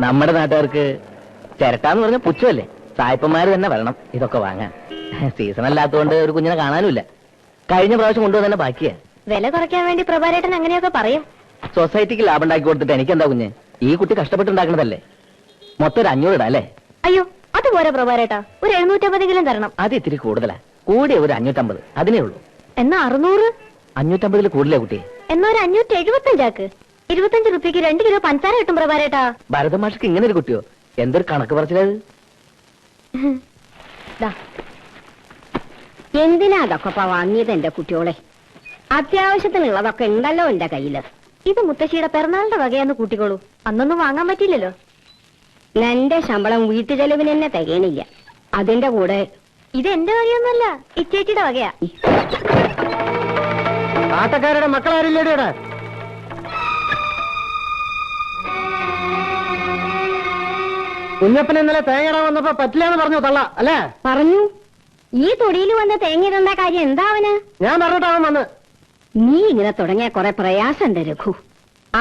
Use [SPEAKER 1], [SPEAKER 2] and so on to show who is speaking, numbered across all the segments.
[SPEAKER 1] നമ്മുടെ നാട്ടുകാർക്ക് ചിരട്ടാന്ന് പറഞ്ഞ പുച്ഛമല്ലേ. സായിപ്പന്മാര് തന്നെ വരണം ഇതൊക്കെ വാങ്ങാൻ. സീസൺ അല്ലാത്തതുകൊണ്ട് ഒരു കുഞ്ഞിനെ കാണാനുമില്ല. കഴിഞ്ഞ പ്രാവശ്യം കൊണ്ടുവന്നെ ബാക്കിയാ.
[SPEAKER 2] വില കുറയ്ക്കാൻ വേണ്ടി പ്രഭാരേട്ടൻ അങ്ങനെയൊക്കെ പറയും.
[SPEAKER 1] സൊസൈറ്റിക്ക് ലാഭം ഉണ്ടാക്കി കൊടുത്തിട്ട് എനിക്കെന്താ കുഞ്ഞ്? ഈ കുട്ടി കഷ്ടപ്പെട്ടുണ്ടാക്കണതല്ലേ. മൊത്തം ഒരു 500 ഇടാ അല്ലേ?
[SPEAKER 2] അയ്യോ അത് പോരാ പ്രഭാരേട്ടാ, ഒരു 750 തരണം.
[SPEAKER 1] അത് ഇത്തിരി കൂടുതലാ. കൂടിയ ഒരു 550 അതിനേ ഉള്ളൂ.
[SPEAKER 2] എന്നാ 600?
[SPEAKER 1] 550 കൂടുതലേ കുട്ടി.
[SPEAKER 2] എന്നാ ഒരു 575 25 രൂപയ്ക്ക് 2 കിലോ പഞ്ചസാര കിട്ടും പ്രഭാരേട്ടാ.
[SPEAKER 1] ഭരതമാഷക്ക് ഇങ്ങനെ ഒരു കുട്ടിയോ? എന്തൊരു കണക്ക് പറച്ചിലത്.
[SPEAKER 3] എന്തിനാ അതൊക്കെ വാങ്ങിയത് എന്റെ കുട്ടിയോളെ? അത്യാവശ്യത്തിനുള്ളതൊക്കെ ഉണ്ടല്ലോ എന്റെ കയ്യില്.
[SPEAKER 2] ഇത് മുത്തശ്ശിയുടെ പിറന്നാളിന്റെ വകയാന്ന് കൂട്ടിക്കോളൂ. അന്നൊന്നും വാങ്ങാൻ പറ്റില്ലല്ലോ.
[SPEAKER 3] എന്റെ ശമ്പളം വീട്ടു ചെലവിന് തന്നെ തികയണില്ല. അതിന്റെ കൂടെ
[SPEAKER 2] ഇത് എന്റെ വകയൊന്നുമല്ല, ഇച്ചേച്ചിയുടെ വകയാ.
[SPEAKER 4] ആട്ടക്കാരുടെ മക്കളാരില്ലേടിയുടെ? കുഞ്ഞപ്പൻ ഇന്നലെ തേങ്ങയിടാൻ വന്നപ്പോ പറ്റില്ലാന്ന് പറഞ്ഞു തള്ള അല്ലേ?
[SPEAKER 3] പറഞ്ഞു. ഈ തൊടിയിൽ വന്ന് തേങ്ങയിടേണ്ട കാര്യം എന്താ അവന്?
[SPEAKER 4] ഞാൻ പറഞ്ഞിട്ടാവൻ വന്ന്.
[SPEAKER 3] നീ ഇങ്ങനെ തുടങ്ങിയ കുറെ പ്രയാസമുണ്ട് രഘു.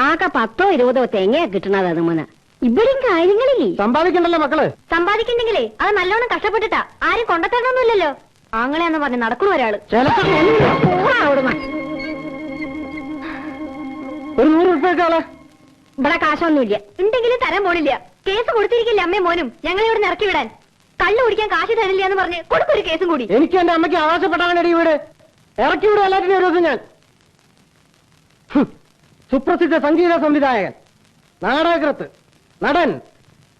[SPEAKER 3] ആകെ 10 20 തേങ്ങയാ കിട്ടണത്. അതുമൂന്ന് ഇവിടെയും കാര്യങ്ങളില്ലേ?
[SPEAKER 4] സമ്പാദിക്കണ്ടല്ലോ മക്കള്.
[SPEAKER 2] സമ്പാദിക്കണ്ടെങ്കിലേ അത് നല്ലോണം കഷ്ടപ്പെട്ടിട്ടാ. ആരും കൊണ്ടത്തരണമൊന്നുമില്ലല്ലോ. ആങ്ങളെന്ന് പറഞ്ഞ് നടക്കണ ഒരാള്.
[SPEAKER 4] ഒരു 100 ഉറുപ്പിയൊക്കെ
[SPEAKER 3] ഇവിടെ കാശൊന്നുമില്ല.
[SPEAKER 2] ഉണ്ടെങ്കിലും തരാൻ പോണില്ല. കേസ് കൊടുത്തിരിക്കില്ല അമ്മയും മോനും ഞങ്ങളെ ഇവിടെ ഇറക്കി വിടാൻ. കള്ളു കുടിക്കാൻ കാശ് തരില്ല എന്ന് പറഞ്ഞ് കൊടുക്കൊരു കേസും കൂടി.
[SPEAKER 4] എനിക്ക് എന്റെ അമ്മയ്ക്ക് അവകാശപ്പെട്ടാണ് ഈ വീട്. ഇറക്കി വിടും എല്ലാറ്റിനും ഒരു ദിവസം ഞാൻ. സുപ്രസിദ്ധ സംഗീത സംവിധായകൻ, നാടകകൃത്ത്, നടൻ,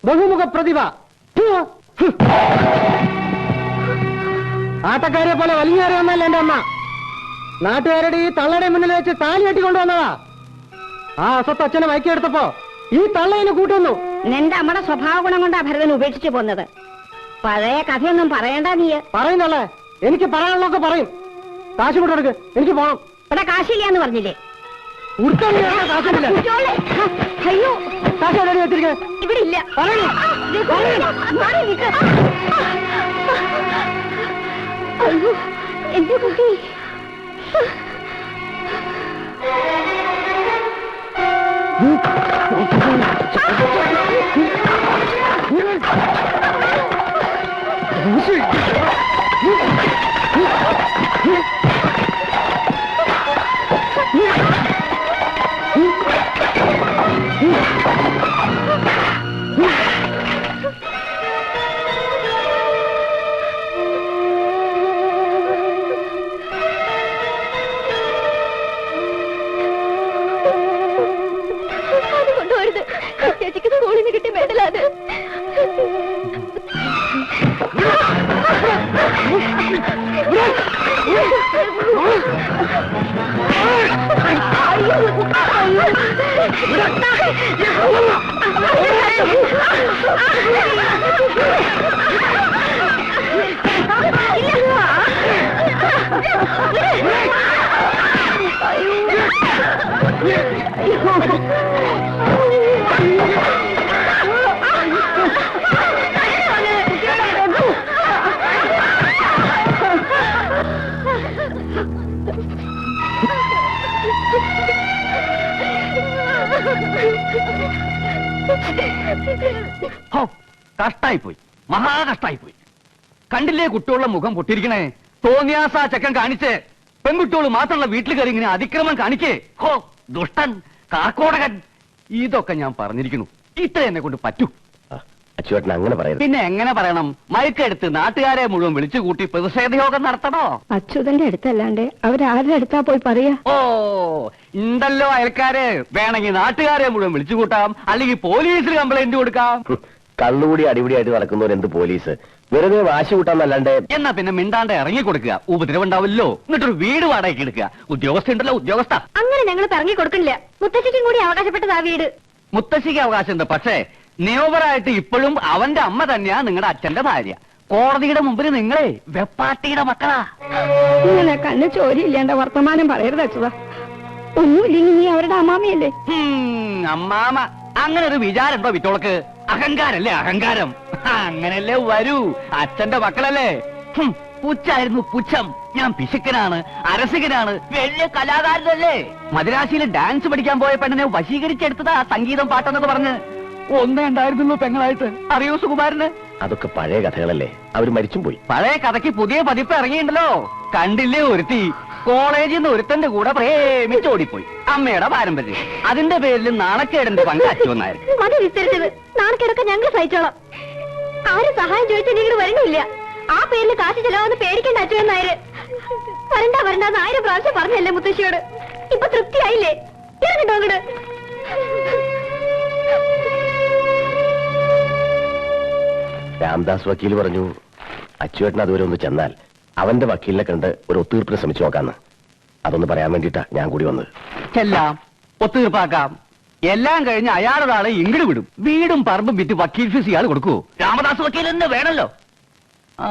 [SPEAKER 4] ബഹുമുഖ പ്രതിഭ, ആട്ടക്കാരെ പോലെ വലിഞ്ഞേറി വന്നല്ല എന്റെ അമ്മ. നാട്ടുകാരുടെ ഈ തള്ളയുടെ മുന്നിൽ വെച്ച് താലി കെട്ടിക്കൊണ്ടുവന്നതാ. ആ അസത്ത് അച്ഛനെ വൈക്കിയെടുത്തപ്പോ ഈ തള്ളയിന് കൂട്ടുന്നു.
[SPEAKER 3] നിന്റെ അമ്മയുടെ സ്വഭാവ ഗുണം കൊണ്ടാ ഭരതൻ ഉപേക്ഷിച്ചു പോന്നത്. പഴയ കഥയൊന്നും പറയണ്ട നീ.
[SPEAKER 4] പറയുന്നല്ലേ, എനിക്ക് പറയാനുള്ളതൊക്കെ പറയും. കാശ് കൊണ്ടെടുക്ക്, എനിക്ക് പോണം.
[SPEAKER 3] ഇവിടെ കാശില്ലാന്ന് പറഞ്ഞില്ലേ?
[SPEAKER 4] കാശില്ല.
[SPEAKER 3] അയ്യോ
[SPEAKER 4] കാശ് എവിടെ വെച്ചിരിക്കേ?
[SPEAKER 2] ഇവിടെ ഇല്ല.
[SPEAKER 3] അയ്യോ എന്റെ കുട്ടി.
[SPEAKER 2] ചേച്ചിക്ക് സ്കൂളിൽ നിന്ന് കിട്ടിയ മെഡലാണ്.
[SPEAKER 1] കഷ്ടായിപ്പോയി, മഹാകഷ്ടായിപ്പോയി. കണ്ടില്ലേ കുട്ടികളുടെ മുഖം പൊട്ടിയിരിക്കണേ? തോന്നിയാസ ചക്കൻ കാണിച്ച് പെൺകുട്ടികൾ മാത്രമുള്ള വീട്ടിൽ കയറി ഇങ്ങനെ അതിക്രമം കാണിക്കേ. ഹോ ദുഷ്ടൻ, കാക്കോടകൻ. ഇതൊക്കെ ഞാൻ പറഞ്ഞിരിക്കുന്നു. ഇത്ര എന്നെ കൊണ്ട് പറ്റൂ.
[SPEAKER 5] അച്ചുവേട്ടൻ അങ്ങനെ പറയുന്നത്.
[SPEAKER 1] പിന്നെ എങ്ങനെ പറയണം? മയക്കെടുത്ത് നാട്ടുകാരെ മുഴുവൻ വിളിച്ചു കൂട്ടി പ്രതിഷേധയോഗം നടത്തണോ?
[SPEAKER 3] അച്യുതന്റെ അടുത്തല്ലാണ്ട് അവരാരുടെ അടുത്താ പോയി പറയാ?
[SPEAKER 1] ഓ ഉണ്ടല്ലോ അയൽക്കാര്. വേണമെങ്കിൽ നാട്ടുകാരെ മുഴുവൻ വിളിച്ചു കൂട്ടാം, അല്ലെങ്കിൽ പോലീസിൽ കംപ്ലൈന്റ് കൊടുക്കാം.
[SPEAKER 5] കള്ളുകൂടി അടിപിടിയായിട്ട് നടക്കുന്നവരെന്ത് പോലീസ്? വെറുതെ വാശി കൂട്ടാന്നല്ലാണ്ട്.
[SPEAKER 1] എന്നാ പിന്നെ മിണ്ടാണ്ട് ഇറങ്ങി കൊടുക്കുക. ഉപദ്രവം ഉണ്ടാവില്ലോ. എന്നിട്ടൊരു വീട് വാടകയ്ക്ക് എടുക്കുക. ഉദ്യോഗസ്ഥ ഉണ്ടല്ലോ, ഉദ്യോഗസ്ഥ.
[SPEAKER 2] അങ്ങനെ ഞങ്ങൾ ഇറങ്ങി കൊടുക്കണില്ല. മുത്തശ്ശിക്കും കൂടി അവകാശപ്പെട്ടതാ വീട്.
[SPEAKER 1] മുത്തശ്ശിക്ക് അവകാശമുണ്ട്. പക്ഷേ നിയമപരമായിട്ട് ഇപ്പോഴും അവന്റെ അമ്മ തന്നെയാ നിങ്ങളുടെ അച്ഛന്റെ ഭാര്യ. കോടതിയുടെ മുമ്പിൽ നിങ്ങളെ വെപ്പാട്ടിയുടെ മക്കളാ.
[SPEAKER 3] ഇങ്ങനെ കണ്ണ് ചോരിയില്ലാണ്ട വർത്തമാനം പറയരുത് അച്യുത. ഒന്നുമില്ലെങ്കിൽ നീ അവരുടെ അമ്മാമിയല്ലേ?
[SPEAKER 1] അമ്മാമ അങ്ങനെ ഒരു വിചാരമുണ്ടോ വിറ്റോളക്ക്? അഹങ്കാരല്ലേ അഹങ്കാരം. അങ്ങനല്ലേ വരൂ. അച്ഛന്റെ മക്കളല്ലേ. പുച്ഛായിരുന്നു പുച്ഛം. ഞാൻ പിശുക്കനാണ്, അരസികനാണ്, വലിയ കലാകാരനല്ലേ. മദ്രാശിയിൽ ഡാൻസ് പഠിക്കാൻ പോയ പെണ്ണിനെ വശീകരിച്ചെടുത്തതാ സംഗീതം പാട്ടെന്നൊക്കെ പറഞ്ഞ്. ഒന്നേ ഉണ്ടായിരുന്നുള്ളൂ പെങ്ങളായിട്ട്. അറിയോ സുകുമാരന്?
[SPEAKER 5] അതൊക്കെ പഴയ കഥകളല്ലേ, അവര് മരിച്ചും പോയി.
[SPEAKER 1] പഴയ കഥയ്ക്ക് പുതിയ പതിപ്പ് ഇറങ്ങിയിട്ടുണ്ടല്ലോ. കണ്ടില്ലേ ഒരുത്തി കോളേജിൽ നിന്ന് ഒരുത്തന്റെ കൂടെ പ്രേമിച്ചോടിപ്പോയി. അമ്മയുടെ പാരമ്പര്യം. അതിന്റെ പേരിൽ നാണക്കേടിന്റെ പങ്ക് അച്ചുവന്നായിരുന്നു.
[SPEAKER 2] മതി വിസ്തരിച്ചത്. നാണക്കേടൊക്കെ ഞങ്ങൾ സഹിച്ചോളാം. ആരും സഹായം ചോദിച്ചാൽ നിങ്ങൾ വരണില്ല. ആ പേരിൽ കാശ് ചെലവാന്ന് പേടിക്കേണ്ട അച്ചുവന്നായര്. വരണ്ട വരണ്ടെന്ന് 1000 പ്രാവശ്യം പറഞ്ഞല്ലേ മുത്തശ്ശിയോട്. ഇപ്പൊ തൃപ്തിയായില്ലേ? ഇറങ്ങിട്ടോ അങ്ങട്.
[SPEAKER 5] രാംദാസ് വക്കീൽ പറഞ്ഞു അച്ചുവേട്ടൻ അതുവരെ ഒന്ന് ചെന്നാൽ അവന്റെ വക്കീലിനെ കണ്ട് ഒരു ഒത്തുതീർപ്പിന് ശ്രമിച്ചു നോക്കാന്ന്. അതൊന്ന് പറയാൻ വേണ്ടിയിട്ടാ ഞാൻ കൂടി വന്നത്.
[SPEAKER 1] ചെല്ലാം, ഒത്തുതീർപ്പാക്കാം. എല്ലാം കഴിഞ്ഞ് അയാളുടെ ആളെ ഇങ്ങട് വിടും. വീടും പറമ്പും വിറ്റ് വക്കീൽ ഫീസ് ഇയാൾ കൊടുക്കൂ. രാമദാസ് വക്കീൽ തന്നെ വേണല്ലോ. ആ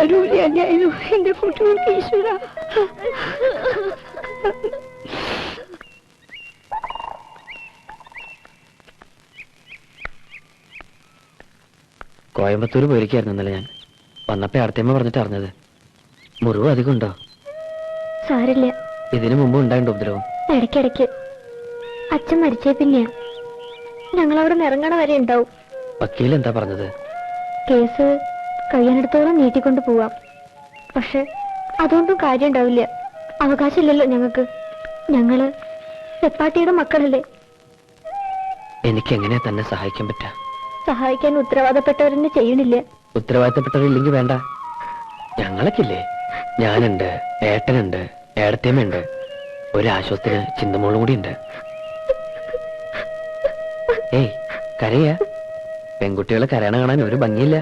[SPEAKER 2] ആരുമില്ലായിരുന്നു എന്റെ കുട്ടികൾക്ക്. ഈശ്വര,
[SPEAKER 4] കോയമ്പത്തൂർ പോയിരിക്കായിരുന്നു ഇന്നലെ. ഞാൻ വന്നപ്പോ അടുത്തമ്മ പറഞ്ഞിട്ട് അറിഞ്ഞത്. മുറിവ് അധികം ഉണ്ടോ?
[SPEAKER 2] സാരില്ല.
[SPEAKER 4] ഇതിനു മുമ്പ് ഉണ്ടായിട്ടോ ഉപദ്രവം?
[SPEAKER 2] ഇടയ്ക്കിടയ്ക്ക്. അച്ഛൻ മരിച്ചേ പിന്നെ ഞങ്ങളവിടെ ഇറങ്ങണ വരെ ഉണ്ടാവും.
[SPEAKER 4] വക്കീൽ എന്താ പറഞ്ഞത്?
[SPEAKER 2] കേസ് കഴിയാനിടത്തോളം നീട്ടിക്കൊണ്ട് പോവാം. പക്ഷെ അതുകൊണ്ടും കാര്യം ഉണ്ടാവില്ല. അവകാശമില്ലല്ലോ ഞങ്ങൾക്ക്. ഞങ്ങള് വെപ്പാട്ടിയുടെ മക്കളല്ലേ.
[SPEAKER 4] എനിക്ക് എങ്ങനെയാ തന്നെ സഹായിക്കാൻ പറ്റാ?
[SPEAKER 2] സഹായിക്കാൻ ഉത്തരവാദപ്പെട്ടവരെന്നെ ചെയ്യണില്ല.
[SPEAKER 4] ഉത്തരവാദിത്തപ്പെട്ടവരില്ലെങ്കിൽ വേണ്ട. ഞങ്ങളൊക്കില്ലേ, ഞാനുണ്ട്, ഏട്ടനുണ്ട്, ഏടത്തേമ്മയുണ്ട്, ഒരാശ്വാസത്തിന് ചിന്തമോളും കൂടി ഉണ്ട്. ഏയ് കരയാ? പെൺകുട്ടികളെ കരയണ കാണാൻ ഒരു ഭംഗിയില്ല.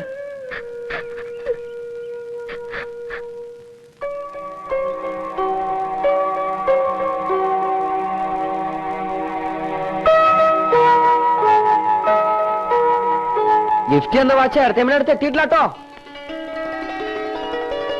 [SPEAKER 4] ഗിഫ്റ്റ് എന്ന വാച്ച് അടുത്തേമ്മയുടെ അടുത്ത് എത്തിയിട്ടില്ല കേട്ടോ.